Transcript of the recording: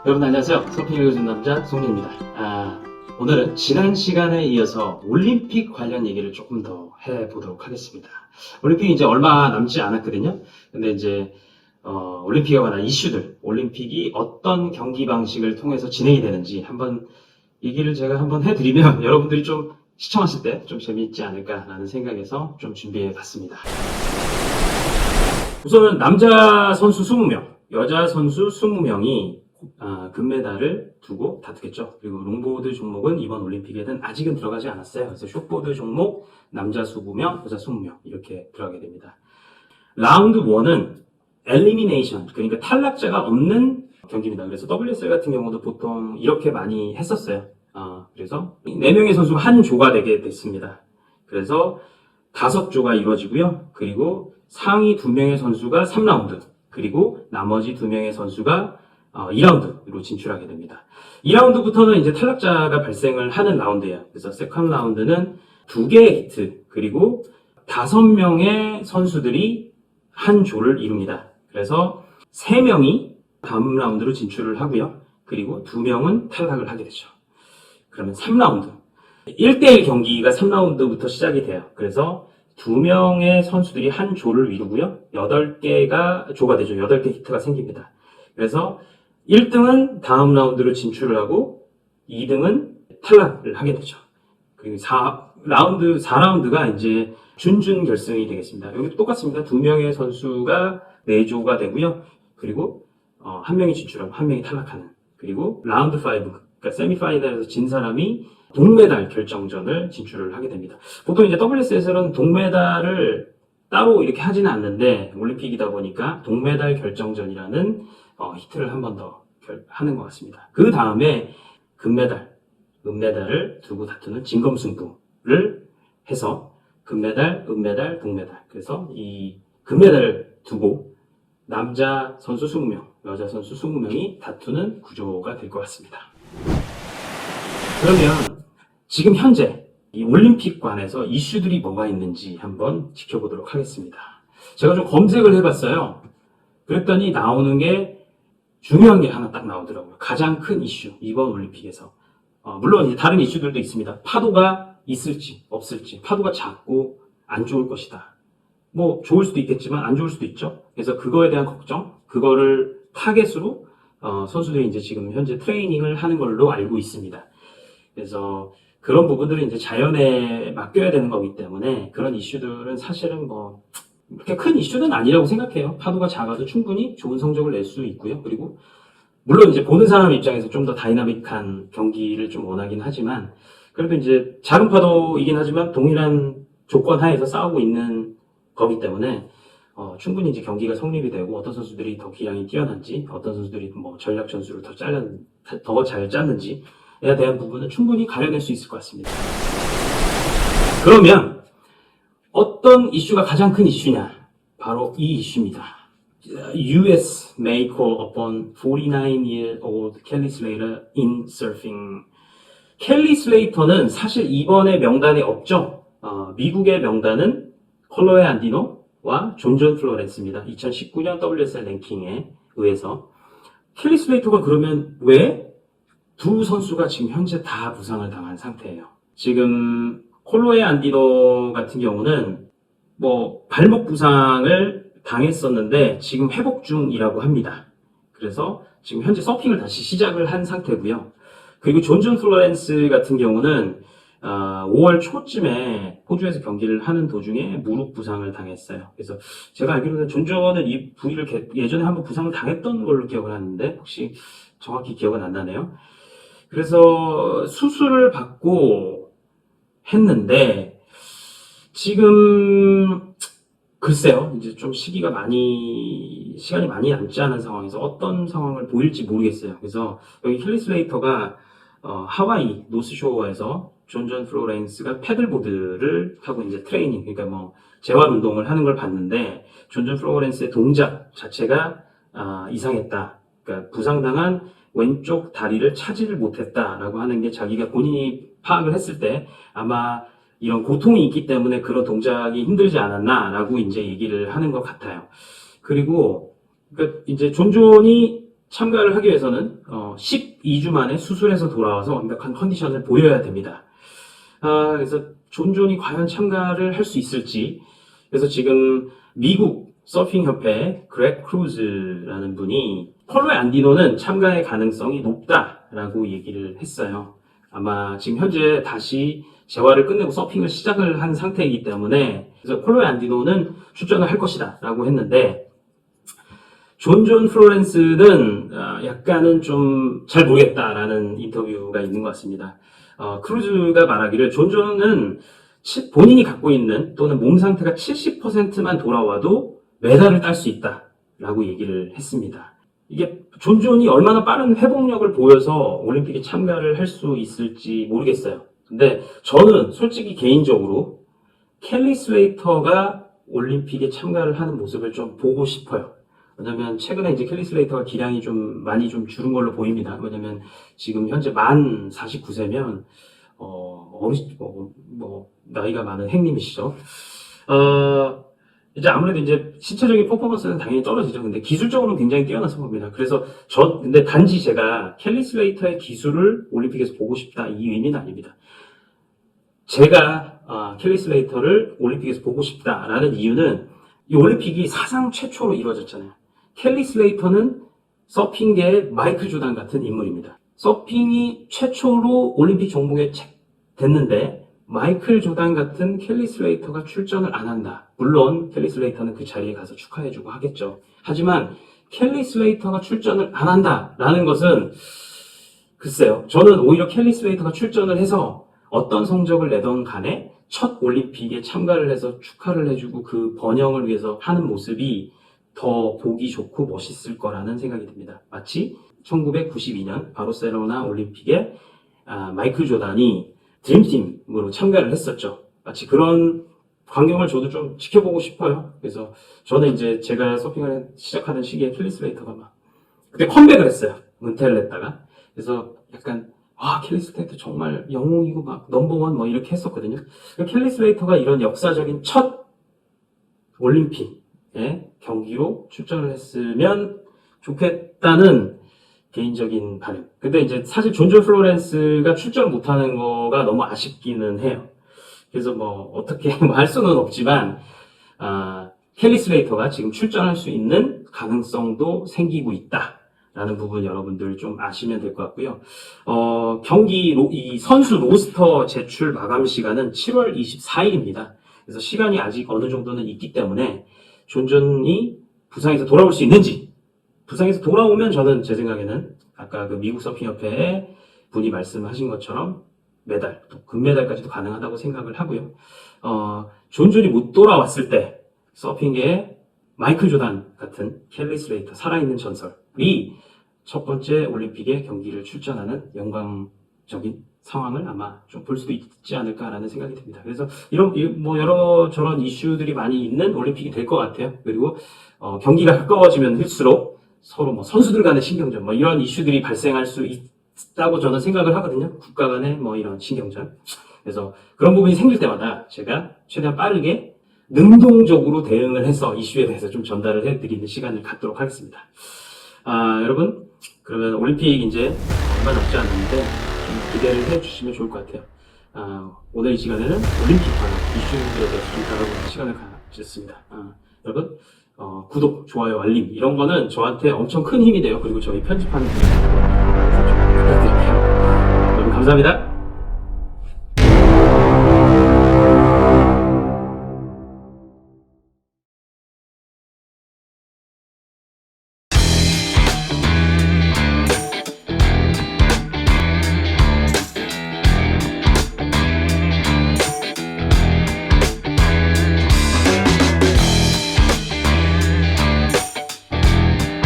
여러분 안녕하세요. 서핑 읽어준 남자 송민입니다. 오늘은 지난 시간에 이어서 올림픽 관련 얘기를 조금 더 해보도록 하겠습니다. 올림픽이 이제 얼마 남지 않았거든요. 근데 이제 올림픽에 관한 이슈들, 올림픽이 어떤 경기 방식을 통해서 진행이 되는지 한번 얘기를 제가 한번 해드리면 여러분들이 좀 시청하실 때 좀 재미있지 않을까라는 생각에서 좀 준비해 봤습니다. 우선은 남자 선수 20명, 여자 선수 20명이 금메달을 두고 다투겠죠. 그리고 롱보드 종목은 이번 올림픽에는 아직은 들어가지 않았어요. 그래서 숏보드 종목 남자 20명, 여자 20명 이렇게 들어가게 됩니다. 라운드 1은 엘리미네이션, 그러니까 탈락자가 없는 경기입니다. 그래서 WSL 같은 경우도 보통 이렇게 많이 했었어요. 그래서 4명의 선수가 한 조가 되게 됐습니다. 그래서 5조가 이루어지고요. 그리고 상위 2명의 선수가 3라운드, 그리고 나머지 2명의 선수가 2라운드로 진출하게 됩니다. 2라운드부터는 이제 탈락자가 발생을 하는 라운드예요. 그래서 세컨드 라운드는 2개의 히트, 그리고 5명의 선수들이 한 조를 이룹니다. 그래서 3명이 다음 라운드로 진출을 하고요. 그리고 2명은 탈락을 하게 되죠. 그러면 3라운드. 1대1 경기가 3라운드부터 시작이 돼요. 그래서 2명의 선수들이 한 조를 이루고요. 8개가 조가 되죠. 8개 히트가 생깁니다. 그래서 1등은 다음 라운드로 진출을 하고 2등은 탈락을 하게 되죠. 그리고 4라운드가 이제 준준 결승이 되겠습니다. 여기도 똑같습니다. 2명의 선수가 4조가 되고요. 그리고 1명이 진출하고 1명이 탈락하는. 그리고 라운드 5, 그러니까 세미파이널에서 진 사람이 동메달 결정전을 진출을 하게 됩니다. 보통 이제 WSL은 동메달을 따로 이렇게 하지는 않는데 올림픽이다 보니까 동메달 결정전이라는 히트를 한 번 더 하는 것 같습니다. 그 다음에 금메달, 은메달을 두고 다투는 진검승부를 해서 금메달, 은메달, 동메달. 그래서 이 금메달을 두고 남자 선수 20명, 여자 선수 20명이 다투는 구조가 될 것 같습니다. 그러면 지금 현재 이 올림픽관에서 이슈들이 뭐가 있는지 한번 지켜보도록 하겠습니다. 제가 좀 검색을 해봤어요. 그랬더니 나오는 게 중요한 게 하나 딱 나오더라고요. 가장 큰 이슈, 이번 올림픽에서. 물론 이제 다른 이슈들도 있습니다. 파도가 있을지 없을지, 파도가 작고 안 좋을 것이다. 뭐 좋을 수도 있겠지만 안 좋을 수도 있죠. 그래서 그거에 대한 걱정, 그거를 타겟으로 선수들이 이제 지금 현재 트레이닝을 하는 걸로 알고 있습니다. 그래서 그런 부분들은 이제 자연에 맡겨야 되는 거기 때문에 그런 이슈들은 사실은 뭐 그렇게 큰 이슈는 아니라고 생각해요. 파도가 작아도 충분히 좋은 성적을 낼 수 있고요. 그리고 물론 이제 보는 사람 입장에서 좀 더 다이나믹한 경기를 좀 원하긴 하지만 그래도 이제 작은 파도이긴 하지만 동일한 조건 하에서 싸우고 있는 거기 때문에 충분히 이제 경기가 성립이 되고 어떤 선수들이 더 기량이 뛰어난지 어떤 선수들이 뭐 전략 전술을 더 잘 짰는지에 대한 부분은 충분히 가려낼 수 있을 것 같습니다. 그러면 어떤 이슈가 가장 큰 이슈냐? 바로 이 이슈입니다. US may call upon 49-year-old Kelly Slater in surfing. 켈리 슬레이터는 사실 이번에 명단에 없죠. 미국의 명단은 콜로에 안디노와 존 플로렌스입니다. 2019년 WSL 랭킹에 의해서. 켈리 슬레이터가 그러면 왜 두 선수가 지금 현재 다 부상을 당한 상태예요. 지금 콜로에 안디노 같은 경우는 뭐 발목 부상을 당했었는데 지금 회복 중이라고 합니다. 그래서 지금 현재 서핑을 다시 시작을 한 상태고요. 그리고 존 플로렌스 같은 경우는 5월 초쯤에 호주에서 경기를 하는 도중에 무릎 부상을 당했어요. 그래서 제가 알기로는 존은 이 부위를 예전에 한번 부상을 당했던 걸로 기억을 하는데 혹시 정확히 기억은 안 나네요. 그래서 수술을 받고 했는데 지금 글쎄요, 이제 좀 시간이 많이 남지 않은 상황에서 어떤 상황을 보일지 모르겠어요. 그래서 여기 켈리 슬레이터가 하와이 노스쇼어에서 존 플로렌스가 패들보드를 타고 이제 트레이닝, 그러니까 뭐 재활 운동을 하는 걸 봤는데 존 플로렌스의 동작 자체가 이상했다. 그러니까 부상당한 왼쪽 다리를 차지를 못했다라고 하는 게 자기가 본인이 파악을 했을 때 아마 이런 고통이 있기 때문에 그런 동작이 힘들지 않았나라고 이제 얘기를 하는 것 같아요. 그리고 그러니까 이제 존이 참가를 하기 위해서는 12주 만에 수술해서 돌아와서 완벽한 컨디션을 보여야 됩니다. 그래서 존존이 과연 참가를 할 수 있을지, 그래서 지금 미국 서핑협회 그렉 크루즈라는 분이 폴로의 안디노는 참가의 가능성이 높다라고 얘기를 했어요. 아마 지금 현재 다시 재활을 끝내고 서핑을 시작을 한 상태이기 때문에, 그래서 폴로의 안디노는 출전을 할 것이다 라고 했는데, 존 플로렌스는 약간은 좀 잘 모르겠다라는 인터뷰가 있는 것 같습니다. 크루즈가 말하기를 존은 본인이 갖고 있는 또는 몸 상태가 70%만 돌아와도 메달을 딸 수 있다라고 얘기를 했습니다. 이게 존이 얼마나 빠른 회복력을 보여서 올림픽에 참가를 할 수 있을지 모르겠어요. 근데 저는 솔직히 개인적으로 켈리 슬레이터가 올림픽에 참가를 하는 모습을 좀 보고 싶어요. 왜냐면 최근에 이제 켈리 슬레이터가 기량이 좀 많이 좀 줄은 걸로 보입니다. 왜냐면 지금 현재 만 49세면 나이가 많은 행님이시죠. 이제 아무래도 이제 신체적인 퍼포먼스는 당연히 떨어지죠. 근데 기술적으로는 굉장히 뛰어나서 봅니다. 그래서 근데 단지 제가 켈리 슬레이터의 기술을 올림픽에서 보고 싶다 이 의미는 아닙니다. 제가 켈리 슬레이터를 올림픽에서 보고 싶다라는 이유는 이 올림픽이 사상 최초로 이루어졌잖아요. 켈리 슬레이터는 서핑계의 마이클 조단 같은 인물입니다. 서핑이 최초로 올림픽 종목에 됐는데 마이클 조단 같은 켈리 슬레이터가 출전을 안 한다. 물론 켈리 슬레이터는 그 자리에 가서 축하해주고 하겠죠. 하지만 켈리 슬레이터가 출전을 안 한다라는 것은 글쎄요. 저는 오히려 켈리 슬레이터가 출전을 해서 어떤 성적을 내던 간에 첫 올림픽에 참가를 해서 축하를 해주고 그 번영을 위해서 하는 모습이 더 보기 좋고 멋있을 거라는 생각이 듭니다. 마치 1992년 바르셀로나 올림픽에 마이클 조단이 드림팀으로 참가를 했었죠. 마치 그런 광경을 저도 좀 지켜보고 싶어요. 그래서 저는 이제 제가 서핑을 시작하는 시기에 켈리 슬레이터가 그때 컴백을 했어요. 은퇴를 했다가. 그래서 약간 켈리 슬레이터 정말 영웅이고 넘버원 이렇게 했었거든요. 켈리 슬레이터가 이런 역사적인 첫 올림픽에 경기로 출전을 했으면 좋겠다는 개인적인 바람. 근데 이제 사실 존 플로렌스가 출전을 못하는 거가 너무 아쉽기는 해요. 그래서 어떻게 할 수는 없지만 켈리 슬레이터가 지금 출전할 수 있는 가능성도 생기고 있다라는 부분 여러분들 좀 아시면 될 것 같고요. 이 선수 로스터 제출 마감 시간은 7월 24일입니다. 그래서 시간이 아직 어느 정도는 있기 때문에 존이 부상에서 돌아올 수 있는지, 부상에서 돌아오면 저는 제 생각에는 아까 그 미국 서핑협회의 분이 말씀하신 것처럼 메달, 또 금메달까지도 가능하다고 생각을 하고요. 존이 못 돌아왔을 때 서핑계의 마이클 조단 같은 켈리 슬레이터 살아있는 전설이 첫 번째 올림픽에 경기를 출전하는 영광적인 상황을 아마 좀 볼 수도 있지 않을까라는 생각이 듭니다. 그래서 여러 저런 이슈들이 많이 있는 올림픽이 될 것 같아요. 그리고 경기가 가까워지면 할수록 서로 선수들 간의 신경전 이런 이슈들이 발생할 수 있다고 저는 생각을 하거든요. 국가 간의 이런 신경전. 그래서 그런 부분이 생길 때마다 제가 최대한 빠르게 능동적으로 대응을 해서 이슈에 대해서 좀 전달을 해드리는 시간을 갖도록 하겠습니다. 여러분, 그러면 올림픽 이제 얼마 남지 않았는데 좀 기대를 해주시면 좋을 것 같아요. 오늘 이 시간에는 올림픽 관련 이슈들에 대해서 좀 다뤄보는 시간을 가졌습니다. 여러분, 구독, 좋아요, 알림 이런 거는 저한테 엄청 큰 힘이 돼요. 그리고 저희 편집하는 분들 부탁드릴게요. 여러분 감사합니다.